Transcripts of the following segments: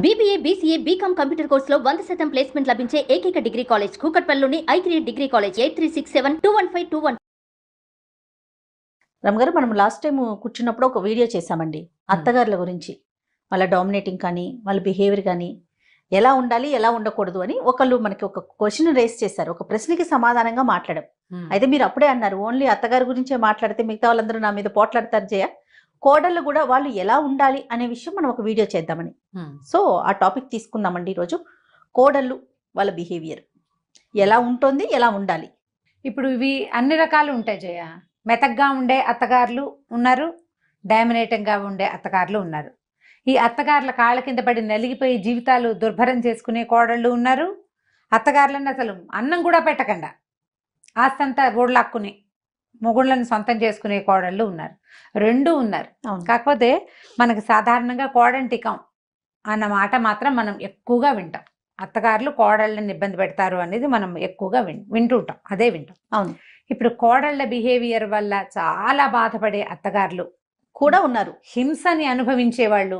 BBA, BCA, BCom computer కోర్సులో 100% placement లభించే ఏకైక డిగ్రీ కాలేజ్ కూకట్పల్లిలోని I3 డిగ్రీ కాలేజ్ 8367215215. రమగారు, మనం లాస్ట్ టైం కూర్చున్నప్పుడు ఒక వీడియో చేశామండి అత్తగారుల గురించి. వాళ్ళ డామినేటింగ్ కానీ వాళ్ళ బిహేవియర్ కానీ ఎలా ఉండాలి ఎలా ఉండకూడదు అని ఒకళ్ళు మనకి ఒక క్వశ్చన్ రేస్ చేశారు. ఒక ప్రశ్నకి సమాధానంగా మాట్లాడడం. అయితే మీరు అప్పుడే అన్నారు ఓన్లీ అత్తగారి గురించే మాట్లాడితే మిగతా వాళ్ళందరూ నా మీద పోట్లాడతారు జయ, కోడళ్ళు కూడా వాళ్ళు ఎలా ఉండాలి అనే విషయం మనం ఒక వీడియో చేద్దామని. సో ఆ టాపిక్ తీసుకుందామండి ఈరోజు. కోడళ్ళు వాళ్ళ బిహేవియర్ ఎలా ఉంటుంది, ఎలా ఉండాలి. ఇప్పుడు ఇవి అన్ని రకాలు ఉంటాయి జయ. మెతగ్గా ఉండే అత్తగారులు ఉన్నారు, డామినేటింగ్గా ఉండే అత్తగారులు ఉన్నారు. ఈ అత్తగారుల కాళ్ళ కింద పడి నలిగిపోయి జీవితాలు దుర్భరం చేసుకునే కోడళ్ళు ఉన్నారు. అత్తగారులను అసలు అన్నం కూడా పెట్టకుండా ఆస్తంతా గోడలాక్కుని మొగుళ్ళని సొంతం చేసుకునే కోడళ్ళు ఉన్నారు. రెండూ ఉన్నారు. కాకపోతే మనకు సాధారణంగా కోడంటికం అన్న మాట మాత్రం మనం ఎక్కువగా వింటాం. అత్తగారులు కోడళ్ళని ఇబ్బంది పెడతారు అనేది మనం ఎక్కువగా వింటుంటాం, అదే వింటాం. అవును. ఇప్పుడు కోడళ్ళ బిహేవియర్ వల్ల చాలా బాధపడే అత్తగారులు కూడా ఉన్నారు. హింసని అనుభవించే వాళ్ళు,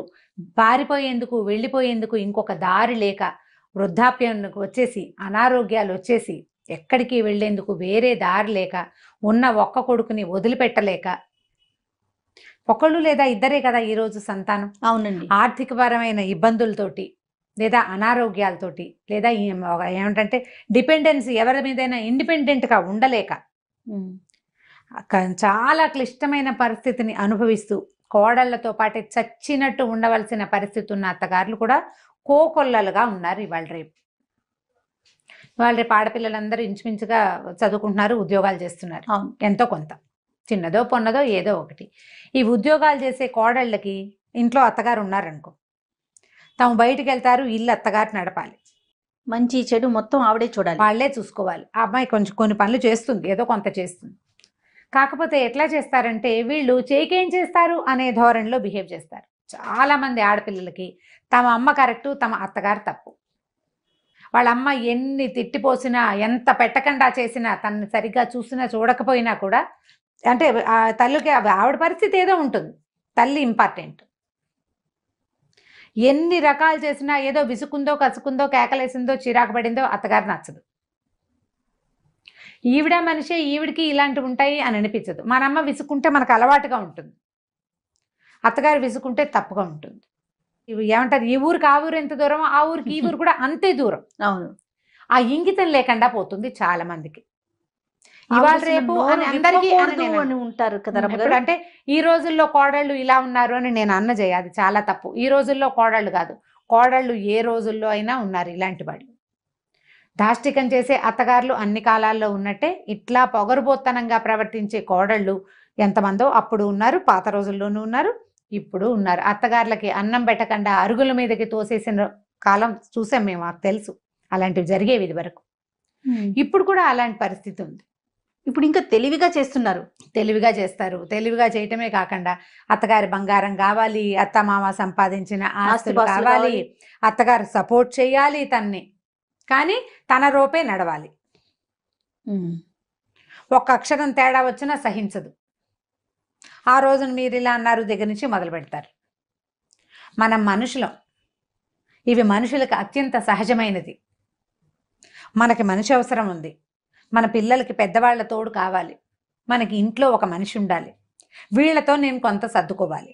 పారిపోయేందుకు వెళ్ళిపోయేందుకు ఇంకొక దారి లేక, వృద్ధాప్యం వచ్చేసి అనారోగ్యాలు వచ్చేసి ఎక్కడికి వెళ్లేందుకు వేరే దారి లేక, ఉన్న ఒక్క కొడుకుని వదిలిపెట్టలేక, ఒకళ్ళు లేదా ఇద్దరే కదా ఈరోజు సంతానం. అవునండి. ఆర్థికపరమైన ఇబ్బందులతోటి లేదా అనారోగ్యాలతోటి లేదా ఏమిటంటే డిపెండెన్సీ, ఎవరి మీదైనా ఇండిపెండెంట్గా ఉండలేక చాలా క్లిష్టమైన పరిస్థితిని అనుభవిస్తూ కోడళ్లతో పాటే చచ్చినట్టు ఉండవలసిన పరిస్థితి ఉన్న అత్తగారులు కూడా కోకొల్లలుగా ఉన్నారు ఇవాళ రేపు. ఇవాళ రేపు ఆడపిల్లలందరూ ఇంచుమించుగా చదువుకుంటున్నారు, ఉద్యోగాలు చేస్తున్నారు. ఎంతో కొంత, చిన్నదో పొన్నదో ఏదో ఒకటి. ఈ ఉద్యోగాలు చేసే కోడళ్ళకి ఇంట్లో అత్తగారు ఉన్నారనుకో, తాము బయటికి వెళ్తారు, ఇల్లు అత్తగారు నడపాలి, మంచి చెడు మొత్తం ఆవిడే చూడాలి, వాళ్ళే చూసుకోవాలి. ఆ అమ్మాయి కొంచెం కొన్ని పనులు చేస్తుంది, ఏదో కొంత చేస్తుంది. కాకపోతే ఎట్లా చేస్తారంటే వీళ్ళు చేకేం చేస్తారు అనే ధోరణిలో బిహేవ్ చేస్తారు. చాలామంది ఆడపిల్లలకి తమ అమ్మ కరెక్టు, తమ అత్తగారు తప్పు. వాళ్ళ అమ్మ ఎన్ని తిట్టిపోసినా, ఎంత పెట్టకుండా చేసినా, తనని సరిగ్గా చూసినా చూడకపోయినా కూడా, అంటే ఆ తల్లికి ఆవిడ పరిస్థితి ఏదో ఉంటుంది, తల్లి ఇంపార్టెంట్. ఎన్ని రకాలు చేసినా ఏదో విసుకుందో, కసుకుందో, కేకలేసిందో, చిరాకు పడిందో అత్తగారు నచ్చదు. ఈవిడ మనిషే, ఈవిడికి ఇలాంటివి ఉంటాయి అని అనిపించదు. మన అమ్మ విసుకుంటే మనకు అలవాటుగా ఉంటుంది, అత్తగారు విసుకుంటే తప్పుగా ఉంటుంది. ఇవి ఏమంటారు, ఈ ఊరికి ఆ ఊరు ఎంత దూరం, ఆ ఊరికి ఈ ఊరు కూడా అంతే దూరం. అవును. ఆ ఇంగితం లేకుండా పోతుంది చాలా మందికి. ఇవాళ రేపు అని అందరికీ ఉంటారు కదా. అంటే ఈ రోజుల్లో కోడళ్ళు ఇలా ఉన్నారు అని నేను అన్న చేయ, అది చాలా తప్పు. ఈ రోజుల్లో కోడళ్ళు కాదు, కోడళ్ళు ఏ రోజుల్లో అయినా ఉన్నారు ఇలాంటి వాళ్ళు. దాష్టికం చేసే అత్తగారులు అన్ని కాలాల్లో ఉన్నట్టే ఇట్లా పొగరుబోత్తనంగా ప్రవర్తించే కోడళ్ళు ఎంతమందో అప్పుడు ఉన్నారు, పాత రోజుల్లోనూ ఉన్నారు, ఇప్పుడు ఉన్నారు. అత్తగారులకి అన్నం పెట్టకుండా అరుగుల మీదకి తోసేసిన కాలం చూసాం మేము, మాకు తెలుసు అలాంటివి జరిగేవి ఇది వరకు. ఇప్పుడు కూడా అలాంటి పరిస్థితి ఉంది. ఇప్పుడు ఇంకా తెలివిగా చేస్తున్నారు, తెలివిగా చేస్తారు. తెలివిగా చేయటమే కాకుండా అత్తగారి బంగారం కావాలి, అత్తమామ సంపాదించిన ఆస్తులు కావాలి, అత్తగారు సపోర్ట్ చేయాలి తన్ని, కానీ తన రూపే నడవాలి. ఒక్క అక్షరం తేడా వచ్చినా సహించదు. ఆ రోజున మీరు ఇలా అన్నారు దగ్గర నుంచి మొదలు పెడతారు. మనం మనుషులం, ఇవి మనుషులకు అత్యంత సహజమైనది. మనకి మనిషి అవసరం ఉంది, మన పిల్లలకి పెద్దవాళ్ల తోడు కావాలి, మనకి ఇంట్లో ఒక మనిషి ఉండాలి, వీళ్లతో నేను కొంత సర్దుకోవాలి.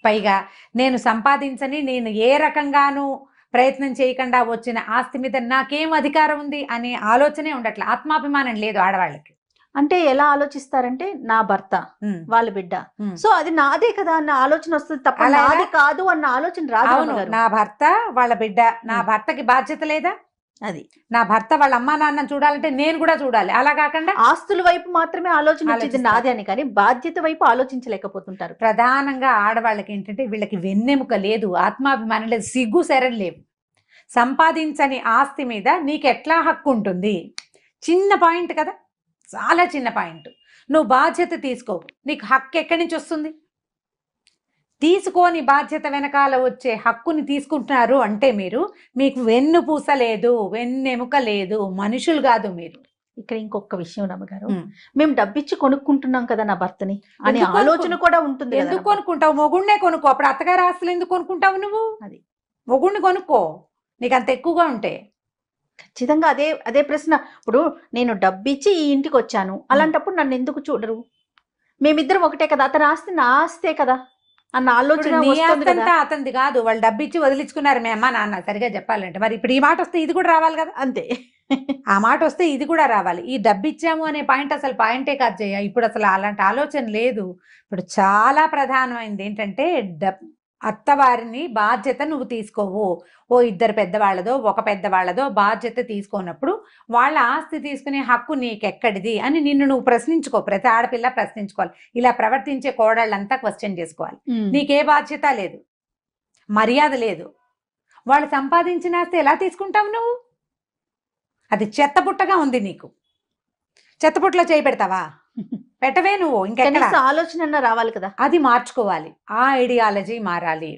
పైగా నేను సంపాదించని, నేను ఏ రకంగానూ ప్రయత్నం చేయకుండా వచ్చిన ఆస్తి మీద నాకేం అధికారం ఉంది అనే ఆలోచనే ఉండట్లే. ఆత్మాభిమానం లేదు ఆడవాళ్ళకి. అంటే ఎలా ఆలోచిస్తారంటే నా భర్త, వాళ్ళ బిడ్డ, సో అది నాదే కదా అన్న ఆలోచన వస్తుంది తప్ప నాది కాదు అన్న ఆలోచన రాదు. నా భర్త, వాళ్ళ బిడ్డ, నా భర్తకి బాధ్యత లేదా? అది నా భర్త వాళ్ళ అమ్మా నాన్న చూడాలంటే నేను కూడా చూడాలి. అలా కాకుండా ఆస్తుల వైపు మాత్రమే ఆలోచన వచ్చేది నాది అని, కానీ బాధ్యత వైపు ఆలోచించలేకపోతుంటారు. ప్రధానంగా ఆడవాళ్ళకి ఏంటంటే వీళ్ళకి వెన్నెముక లేదు, ఆత్మాభిమానం లేదు, సిగ్గు శరం లేవు. సంపాదించని ఆస్తి మీద నీకు ఎట్లా హక్కు ఉంటుంది? చిన్న పాయింట్ కదా, చాలా చిన్న పాయింట్. నువ్వు బాధ్యత తీసుకోవు, నీకు హక్కు ఎక్కడి నుంచి వస్తుంది? తీసుకోని బాధ్యత వెనకాల వచ్చే హక్కుని తీసుకుంటున్నారు అంటే మీకు వెన్నుపూస లేదు, వెన్నెముక లేదు, మనుషులు కాదు మీరు. ఇక్కడ ఇంకొక విషయం రమ్మగారు, మేము డబ్బిచ్చి కొనుక్కుంటున్నాం కదా నా భర్తని అనే ఆలోచన కూడా ఉంటుంది. ఎందుకు కొనుక్కుంటావు? మొగుడినే కొనుక్కో, అప్పుడు అత్తగారి ఆస్తులు ఎందుకు కొనుక్కుంటావు నువ్వు? అది మొగుడిని కొనుక్కో నీకు అంత ఎక్కువగా ఉంటే. ఖచ్చితంగా అదే అదే ప్రశ్న. ఇప్పుడు నేను డబ్బిచ్చి ఈ ఇంటికి వచ్చాను, అలాంటప్పుడు నన్ను ఎందుకు చూడరు? మేమిద్దరం ఒకటే కదా, అతని ఆస్తి నా ఆస్తే కదా అన్న ఆలోచన నీ వస్తుంది ఆస్తి కదా. అంతా అతనిది కాదు, వాళ్ళు డబ్బు ఇచ్చి వదిలించుకున్నారు మీ అమ్మ నాన్న, సరిగా చెప్పాలంటే. మరి ఇప్పుడు ఈ మాట వస్తే ఇది కూడా రావాలి కదా. అంతే. ఆ మాట వస్తే ఇది కూడా రావాలి. ఈ డబ్బు ఇచ్చాము అనే పాయింట్ అసలు పాయింటే కాదు జయ. ఇప్పుడు అసలు అలాంటి ఆలోచన లేదు. ఇప్పుడు చాలా ప్రధానమైనది ఏంటంటే అత్తవారిని బాధ్యత నువ్వు తీసుకోవు. ఓ ఇద్దరు పెద్దవాళ్ళదో ఒక పెద్దవాళ్ళదో బాధ్యత తీసుకోనప్పుడు వాళ్ళ ఆస్తి తీసుకునే హక్కు నీకెక్కడిది అని నిన్ను నువ్వు ప్రశ్నించుకో. ప్రతి ఆడపిల్ల ప్రశ్నించుకోవాలి. ఇలా ప్రవర్తించే కోడళ్ళంతా క్వశ్చన్ చేసుకోవాలి. నీకే బాధ్యత లేదు, మర్యాద లేదు. వాళ్ళు సంపాదించిన ఆస్తి ఎలా తీసుకుంటావు నువ్వు? అది చెత్తపుట్టగా ఉంది నీకు. చెత్తపుట్టలో చేయి పెడతావా? పెట్టవే నువ్వు. ఇంకెక్కడ ఆలోచన రావాలి కదా. అది మార్చుకోవాలి. ఆ ఐడియాలజీ మారాలి,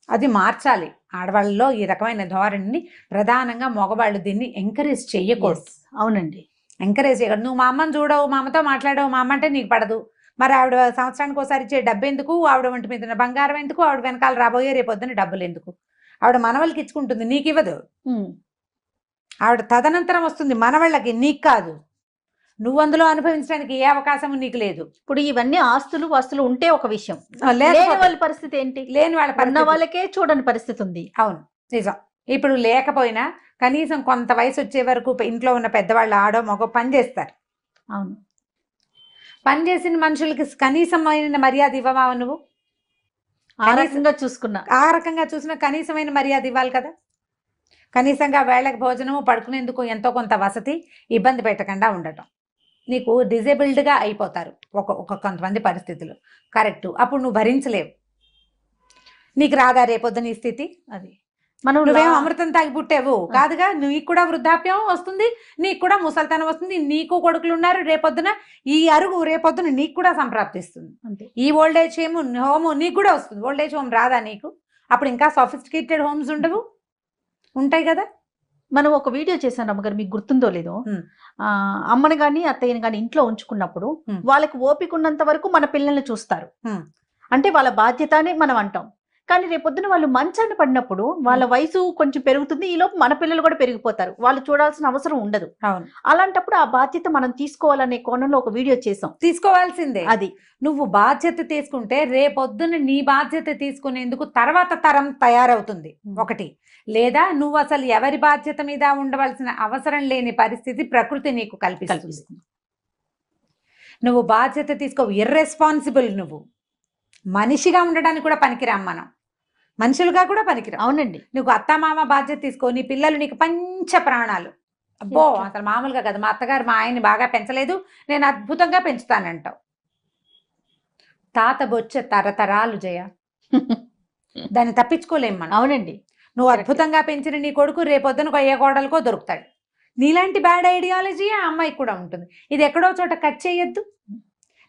అది మార్చాలి. ఆడవాళ్ళలో ఈ రకమైన ధోరణిని ప్రధానంగా మగవాళ్ళు దీన్ని ఎంకరేజ్ చెయ్యకూడదు. అవునండి, ఎంకరేజ్ చేయకూడదు. నువ్వు మా అమ్మని చూడవు, మా అమ్మతో మాట్లాడవు, మా అమ్మ అంటే నీకు పడదు. మరి ఆవిడ సంవత్సరానికి ఒకసారి ఇచ్చే డబ్బు ఎందుకు? ఆవిడ ఒంటి మీద బంగారం ఎందుకు? ఆవిడ వెనకాల రాబోయే రేపొద్దున డబ్బులు ఎందుకు? ఆవిడ మనవళ్ళకి ఇచ్చుకుంటుంది, నీకు ఇవ్వదు. ఆవిడ తదనంతరం వస్తుంది మనవాళ్ళకి, నీకు కాదు. నువ్వు అందులో అనుభవించడానికి ఏ అవకాశం నీకు లేదు. ఇప్పుడు ఇవన్నీ ఆస్తులు వస్తువులు ఉంటే ఒక విషయం, లేని వాళ్ళ పరిస్థితి ఏంటి? లేని వాళ్ళ ఉన్న వాళ్ళకే చూడని పరిస్థితి ఉంది. అవును, నిజం. ఇప్పుడు లేకపోయినా కనీసం కొంత వయసు వచ్చే వరకు ఇంట్లో ఉన్న పెద్దవాళ్ళు ఆడో మగో పని చేస్తారు. అవును, పని చేసిన మనుషులకి కనీసమైన మర్యాద ఇవ్వవా నువ్వు? ఆ రకంగా చూసిన కనీసమైన మర్యాద ఇవ్వాలి కదా. కనీసంగా వేళకి భోజనము, పడుకునేందుకు ఎంతో కొంత వసతి, ఇబ్బంది పెట్టకుండా ఉండటం. నీకు డిజేబుల్డ్గా అయిపోతారు ఒక కొంతమంది పరిస్థితులు, కరెక్టు. అప్పుడు నువ్వు భరించలేవు. నీకు రాదా రేపొద్దు నీ స్థితి? అది నువ్వేం అమృతం తాగి పుట్టావు కాదుగా. నీకు కూడా వృద్ధాప్యం వస్తుంది, నీకు కూడా ముసల్తనం వస్తుంది, నీకు కొడుకులు ఉన్నారు. రేపొద్దున ఈ అరుగు రేపొద్దున నీకు కూడా సంప్రాప్తిస్తుంది. అంతే. ఈ ఓల్డ్ ఏజ్ హోమ్ నీకు కూడా వస్తుంది. ఓల్డ్ ఏజ్ హోమ్ రాదా నీకు? అప్పుడు ఇంకా సొఫిస్టికేటెడ్ హోమ్స్ ఉండవు, ఉంటాయి కదా. మనం ఒక వీడియో చేశాను అమ్మగారు, మీకు గుర్తుందో లేదో. అమ్మని గాని అత్తయ్యని గాని ఇంట్లో ఉంచుకున్నప్పుడు వాళ్ళకి ఓపిక ఉన్నంత వరకు మన పిల్లల్ని చూస్తారు, అంటే వాళ్ళ బాధ్యత అని మనం అంటాం. కానీ రేపొద్దున వాళ్ళు మంచాన్ని పడినప్పుడు వాళ్ళ వయసు కొంచెం పెరుగుతుంది, ఈ లోపు మన పిల్లలు కూడా పెరిగిపోతారు, వాళ్ళు చూడాల్సిన అవసరం ఉండదు. అలాంటప్పుడు ఆ బాధ్యత మనం తీసుకోవాలనే కోణంలో ఒక వీడియో చేసాం. తీసుకోవాల్సిందే. అది నువ్వు బాధ్యత తీసుకుంటే రేపొద్దున నీ బాధ్యత తీసుకునేందుకు తర్వాత తరం తయారవుతుంది ఒకటి. లేదా నువ్వు అసలు ఎవరి బాధ్యత మీద ఉండవలసిన అవసరం లేని పరిస్థితి ప్రకృతి నీకు కల్పిస్తుంది. నువ్వు బాధ్యత తీసుకో. ఇర్రెస్పాన్సిబుల్. నువ్వు మనిషిగా ఉండడానికి కూడా పనికిరాం, మనం మనుషులుగా కూడా పనికిరాం. అవునండి. నువ్వు అత్తమామ బాధ్యత తీసుకో. నీ పిల్లలు నీకు పంచ ప్రాణాలు. అబ్బో అసలు మామూలుగా కదా, మా అత్తగారు మా ఆయన్ని బాగా పెంచలేదు, నేను అద్భుతంగా పెంచుతానంటావు. తాత బొచ్చ తరతరాలు జయ, దాన్ని తప్పించుకోలేం మనం. అవునండి. నువ్వు అద్భుతంగా పెంచిన నీ కొడుకు రేపొద్దున ఏ కోడలకో దొరుకుతాడు. నీలాంటి బ్యాడ్ ఐడియాలజీ ఆ అమ్మాయికి కూడా ఉంటుంది. ఇది ఎక్కడో చోట కట్ చేయొద్దు.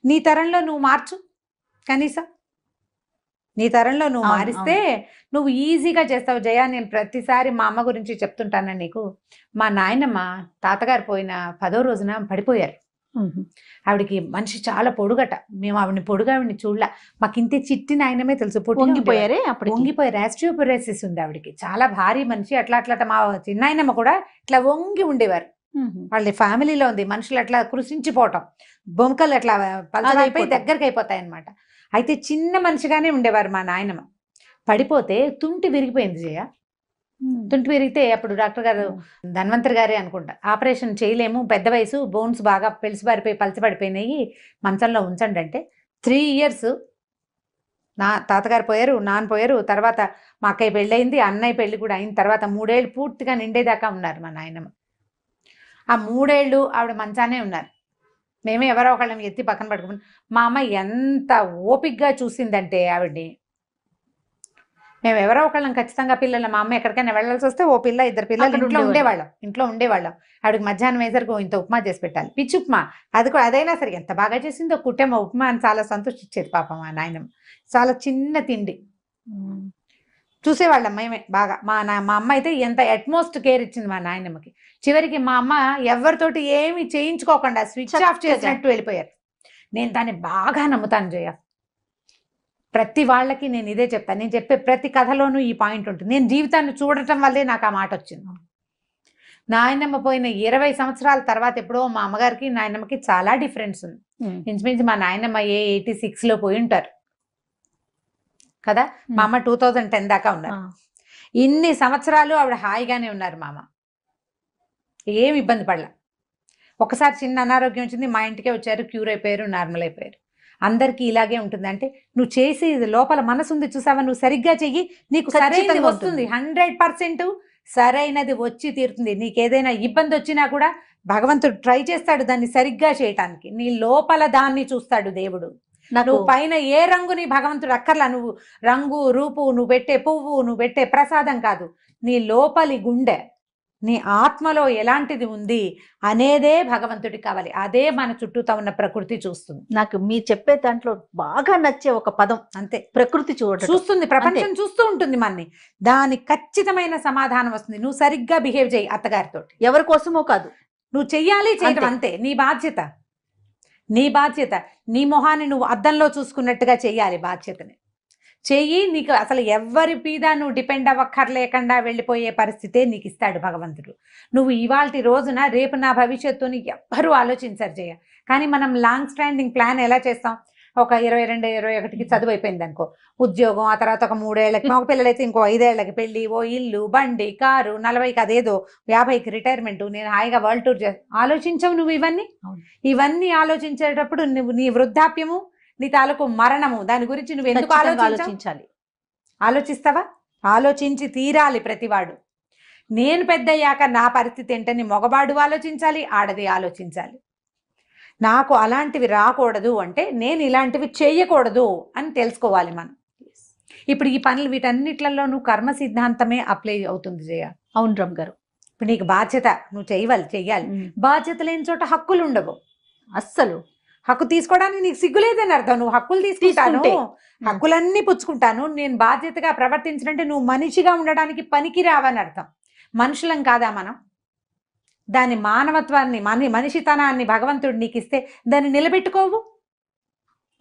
నీ తరంలో నువ్వు మార్చు. కనీసం నీ తరంలో నువ్వు మారిస్తే నువ్వు ఈజీగా చేస్తావు జయ. నేను ప్రతిసారి మా అమ్మ గురించి చెప్తుంటాను నీకు. మా నాయనమ్మ తాతగారు పోయిన 10వ రోజున పడిపోయారు. ఆవిడికి మనిషి చాలా పొడుగట. మేము ఆవిడని పొడుగావిడిని చూడలే. మాకు ఇంతే చిట్టి నాయనమే తెలుసు. పొంగిపోయారే, అప్పుడు వంగిపోయారు. ఆస్టియోపొరోసిస్ ఉంది ఆవిడకి, చాలా భారీ మనిషి. అట్లా అట్లా మా చిన్నాయనమ్మ కూడా ఇట్లా వంగి ఉండేవారు. వాళ్ళ ఫ్యామిలీలో ఉంది. మనుషులు అట్లా కృషించిపోవటం, బొంకలు అట్లా పలచమైపోయి దగ్గరికి అయిపోతాయి అనమాట. అయితే చిన్న మనిషిగానే ఉండేవారు మా నాయనమ్మ. పడిపోతే తుంటి విరిగిపోయింది జయ. తుంటి విరిగితే అప్పుడు డాక్టర్ గారు, ధన్వంతరి గారే అనుకుంటా, ఆపరేషన్ చేయలేము, పెద్ద వయసు, బోన్స్ బాగా పెలిసిబారిపోయి పలచబడిపోయినాయి, మంచంలో ఉంచండి అంటే 3 years నా తాతగారు పోయారు, నాన్న పోయారు. తర్వాత మా అక్కయ్య పెళ్ళయింది, అన్నయ్య పెళ్ళి కూడా అయిన తర్వాత 3 ఏళ్ళు పూర్తిగా నిండేదాకా ఉన్నారు మా నాయనమ్మ. ఆ 3 ఏళ్ళు ఆవిడ మంచానే ఉన్నారు. మేమే ఎవరో ఒకళ్ళం ఎత్తి పక్కన పట్టుకుని. మా అమ్మ ఎంత ఓపికగా చూసిందంటే ఆవిడ్ని. మేము ఎవరో ఒకళ్ళం ఖచ్చితంగా పిల్లలు, మా అమ్మ ఎక్కడికైనా వెళ్ళాల్సి వస్తే ఓ పిల్ల 2 పిల్లలు ఇంట్లో ఉండేవాళ్ళం. ఆవిడకి మధ్యాహ్నం వేసరికి ఇంత ఉప్మా చేసి పెట్టాలి, పిచ్చి ఉప్మా. అది కూడా అదైనా సరే ఎంత బాగా చేసిందో, కుట్టేమో ఉప్మా అని చాలా సంతోషించేది పాపం మా నాయనమ్మ. చాలా చిన్న తిండి చూసేవాళ్ళం మేమే బాగా. మా అమ్మ అయితే ఎంత అట్మోస్ట్ కేర్ ఇచ్చింది మా నాయనమ్మకి. చివరికి మా అమ్మ ఎవరితోటి ఏమి చేయించుకోకుండా స్విచ్ ఆఫ్ చేసినట్టు వెళ్ళిపోయారు. నేను దాన్ని బాగా నమ్ముతాను జయ. ప్రతి వాళ్ళకి నేను ఇదే చెప్తాను. నేను చెప్పే ప్రతి కథలోనూ ఈ పాయింట్ ఉంటుంది. నేను జీవితాన్ని చూడటం వల్లే నాకు ఆ మాట వచ్చింది. నాయనమ్మ పోయిన 20 సంవత్సరాల తర్వాత ఎప్పుడో మా అమ్మగారికి నాయనమ్మకి చాలా డిఫరెన్స్ ఉంది. ఇంచుమించు మా నాయనమ్మ 86లో పోయి ఉంటారు కదా. మా అమ్మ 2010 దాకా ఉన్నారు. ఇన్ని సంవత్సరాలు ఆవిడ హాయిగానే ఉన్నారు. మా అమ్మ ఏమి ఇబ్బంది పడలే. ఒకసారి చిన్న అనారోగ్యం వచ్చింది, మా ఇంటికే వచ్చారు, క్యూర్ అయిపోయారు, నార్మల్ అయిపోయారు. అందరికీ ఇలాగే ఉంటుంది. అంటే నువ్వు చేసి లోపల మనసు ఉంది చూసావా, నువ్వు సరిగ్గా చెయ్యి, నీకు సరైనది వస్తుంది. 100% సరైనది వచ్చి తీరుతుంది. నీకు ఏదైనా ఇబ్బంది వచ్చినా కూడా భగవంతుడు ట్రై చేస్తాడు దాన్ని సరిగ్గా చేయటానికి. నీ లోపల దాన్ని చూస్తాడు దేవుడు. నువ్వు పైన ఏ రంగుని భగవంతుడు అక్కర్లా. నువ్వు రంగు రూపు, నువ్వు పెట్టే పువ్వు, నువ్వు పెట్టే ప్రసాదం కాదు, నీ లోపలి గుండె, నీ ఆత్మలో ఎలాంటిది ఉంది అనేదే భగవంతుడికి కావాలి. అదే మన చుట్టూతో ఉన్న ప్రకృతి చూస్తుంది. నాకు మీరు చెప్పే దాంట్లో బాగా నచ్చే ఒక పదం అంతే, ప్రకృతి చూస్తుంది, ప్రపంచం చూస్తూ ఉంటుంది మనని. దానికి ఖచ్చితమైన సమాధానం వస్తుంది. నువ్వు సరిగ్గా బిహేవ్ చేయి అత్తగారితో, ఎవరి కోసమో కాదు, నువ్వు చెయ్యాలి, చేయటం అంతే. నీ బాధ్యత, నీ బాధ్యత. నీ మొహాన్ని నువ్వు అద్దంలో చూసుకున్నట్టుగా చెయ్యాలి. బాధ్యతని చెయ్యి. నీకు అసలు ఎవరి మీద నువ్వు డిపెండ్ అవ్వక్కర్లేకుండా వెళ్ళిపోయే పరిస్థితే నీకు ఇస్తాడు భగవంతుడు. నువ్వు ఇవాల్టి రోజున రేపు నా భవిష్యత్తుని ఎవ్వరూ ఆలోచించరు జయ. కానీ మనం లాంగ్ స్టాండింగ్ ప్లాన్ ఎలా చేస్తాం? ఒక 22, 21కి చదువు అయిపోయింది అనుకో, ఉద్యోగం, ఆ తర్వాత ఒక 3 ఏళ్ళకి, మగ పిల్లలైతే ఇంకో 5 ఏళ్ళకి పెళ్ళి, ఓ ఇల్లు, బండి, కారు, 40కి అదేదో, 50కి రిటైర్మెంట్, నేను హాయిగా వరల్డ్ టూర్ ఆలోచించవు నువ్వు. ఇవన్నీ ఆలోచించేటప్పుడు నువ్వు నీ వృద్ధాప్యము, నీ తాలూకు మరణము, దాని గురించి నువ్వు ఎందుకు ఆలోచించాలి? ఆలోచిస్తావా? ఆలోచించి తీరాలి ప్రతివాడు. నేను పెద్దయ్యాక నా పరిస్థితి ఏంటని మగవాడు ఆలోచించాలి, ఆడది ఆలోచించాలి. నాకు అలాంటివి రాకూడదు అంటే నేను ఇలాంటివి చేయకూడదు అని తెలుసుకోవాలి మనం. ఇప్పుడు ఈ పనులు వీటన్నిట్లలో నువ్వు కర్మ సిద్ధాంతమే అప్లై అవుతుంది జయ. అవును రమ్ గారు. ఇప్పుడు నీకు బాధ్యత, నువ్వు చెయ్యాలి. బాధ్యత లేని చోట హక్కులు ఉండవు. అస్సలు హక్కు తీసుకోవడానికి నీకు సిగ్గులేదని అర్థం. నువ్వు హక్కులు తీసుకుంటాను, హక్కులన్నీ పుచ్చుకుంటాను, నేను బాధ్యతగా ప్రవర్తించినంటే నువ్వు మనిషిగా ఉండడానికి పనికి రావని అర్థం. మనుషులం కాదా మనం? దాని మానవత్వాన్ని, మనిషితనాన్ని భగవంతుడు నీకు ఇస్తే దాన్ని నిలబెట్టుకోవు.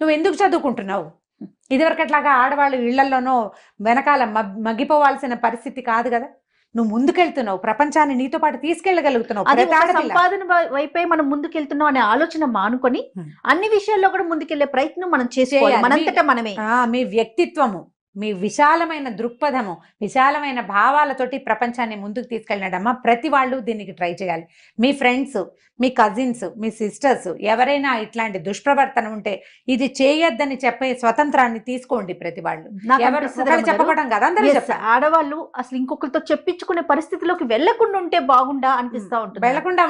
నువ్వు ఎందుకు చదువుకుంటున్నావు? ఇదివరకట్లాగా ఆడవాళ్ళు ఇళ్లలోనో వెనకాల మగ్గిపోవాల్సిన పరిస్థితి కాదు కదా. నువ్వు ముందుకెళ్తున్నావు, ప్రపంచాన్ని నీతో పాటు తీసుకెళ్లగలుగుతున్నావు. సంపాదన వైపే మనం ముందుకెళ్తున్నాం అనే ఆలోచన మానుకొని అన్ని విషయాల్లో కూడా ముందుకెళ్లే ప్రయత్నం మనం చేసుకోవాలి. మనంతటా మనమే. మీ వ్యక్తిత్వము, మీ విశాలమైన దృక్పథము, విశాలమైన భావాలతోటి ప్రపంచాన్ని ముందుకు తీసుకెళ్ళినడమ్మా. ప్రతి వాళ్ళు దీనికి ట్రై చేయాలి. మీ ఫ్రెండ్స్, మీ కజిన్స్, మీ సిస్టర్స్ ఎవరైనా ఇట్లాంటి దుష్ప్రవర్తన ఉంటే ఇది చేయొద్దని చెప్పే స్వతంత్రాన్ని తీసుకోండి ప్రతి వాళ్ళు. చెప్పకూడదు కదా, అందరూ చెప్తారు. ఆడవాళ్ళు అసలు ఇంకొకరితో చెప్పించుకునే పరిస్థితిలోకి వెళ్లకుండా ఉంటే బాగుండా అనిపిస్తా ఉంటుంది. వెళ్లకుండా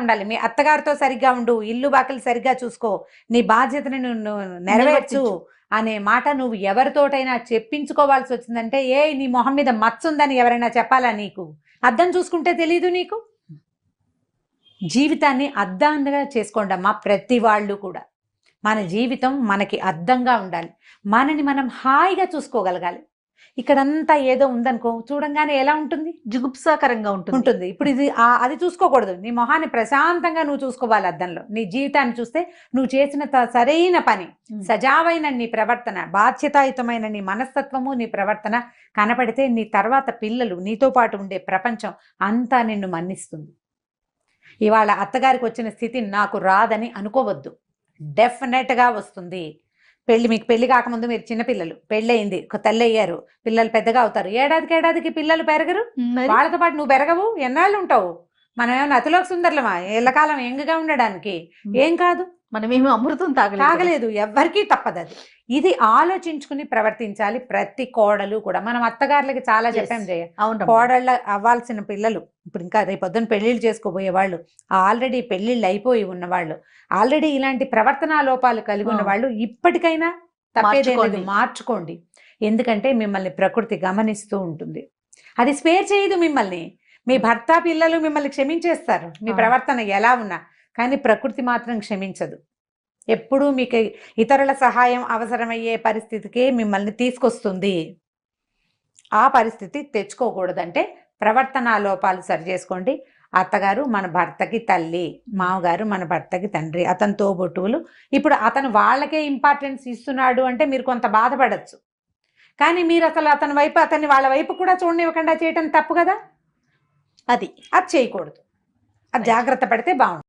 ఉండాలి. మీ అత్తగారితో సరిగ్గా ఉండు, ఇల్లు బాకలు సరిగ్గా చూసుకో, నీ బాధ్యతని నువ్వు నెరవేర్చు అనే మాట నువ్వు ఎవరితోటైనా చెప్పించుకోవాల్సి వచ్చిందంటే, నీ మొహం మీద మచ్చ ఉందని ఎవరైనా చెప్పాలా నీకు? అద్దం చూసుకుంటే తెలీదు నీకు? జీవితాన్ని అద్దంగా చేసుకోండి అమ్మా. ప్రతి వాళ్ళు కూడా మన జీవితం మనకి అద్దంగా ఉండాలి. మనని మనం హాయిగా చూసుకోగలగాలి. ఇక్కడంతా ఏదో ఉందనుకో, చూడంగానే ఎలా ఉంటుంది? జుగుప్సాకరంగా ఉంటుంది. ఇప్పుడు ఇది అది చూసుకోకూడదు. నీ మొహాన్ని ప్రశాంతంగా నువ్వు చూసుకోవాలి అద్దంలో. నీ జీవితాన్ని చూస్తే నువ్వు చేసిన సరైన పని, సజావైన నీ ప్రవర్తన, బాధ్యతాయుతమైన నీ మనస్తత్వము, నీ ప్రవర్తన కనపడితే నీ తర్వాత పిల్లలు, నీతో పాటు ఉండే ప్రపంచం అంతా నిన్ను మన్నిస్తుంది. ఇవాళ అత్తగారికి వచ్చిన స్థితి నాకు రాదని అనుకోవద్దు. డెఫినెట్గా వస్తుంది. మీకు పెళ్లి కాకముందు మీరు చిన్నపిల్లలు, పెళ్ళయింది, తల్లి అయ్యారు, పిల్లలు పెద్దగా అవుతారు. ఏడాదికి పిల్లలు పెరగరు. వాళ్ళతో పాటు నువ్వు పెరగవు. ఎన్నాళ్ళు ఉంటావు? మనం ఏమైనా అతిలోక సుందరులమా ఎల్లకాలం యంగ్గా ఉండడానికి? ఏం కాదు. మనమేమో అమృతం తాగలేదు. ఎవ్వరికీ తప్పదు అది. ఇది ఆలోచించుకుని ప్రవర్తించాలి ప్రతి కోడలు కూడా. మనం అత్తగారులకి చాలా చెప్పాం జయ. కోడళ్ళ అవ్వాల్సిన పిల్లలు, ఇప్పుడు ఇంకా రేపొద్దున పెళ్లిళ్ళు చేసుకోబోయే వాళ్ళు, ఆల్రెడీ పెళ్లిళ్ళు అయిపోయి ఉన్నవాళ్ళు, ఆల్రెడీ ఇలాంటి ప్రవర్తనా లోపాలు కలిగి ఉన్న వాళ్ళు ఇప్పటికైనా తప్పేదేలేదు, మార్చుకోండి. ఎందుకంటే మిమ్మల్ని ప్రకృతి గమనిస్తూ ఉంటుంది. అది స్పేర్ చేయదు మిమ్మల్ని. మీ భర్త, పిల్లలు మిమ్మల్ని క్షమించేస్తారు మీ ప్రవర్తన ఎలా ఉన్నా, కానీ ప్రకృతి మాత్రం క్షమించదు. ఎప్పుడూ మీకు ఇతరుల సహాయం అవసరమయ్యే పరిస్థితికే మిమ్మల్ని తీసుకొస్తుంది. ఆ పరిస్థితి తెచ్చుకోకూడదంటే ప్రవర్తనా లోపాలు సరి చేసుకోండి. అత్తగారు మన భర్తకి తల్లి, మామగారు మన భర్తకి తండ్రి, అతని తోబుట్టువులు. ఇప్పుడు అతను వాళ్ళకే ఇంపార్టెన్స్ ఇస్తున్నాడు అంటే మీరు కొంత బాధపడచ్చు. కానీ మీరు అసలు అతన్ని వాళ్ళ వైపు కూడా చూడనివ్వకుండా చేయటం తప్పు కదా. అది అది చేయకూడదు. అది జాగ్రత్త పడితే బాగుంటుంది.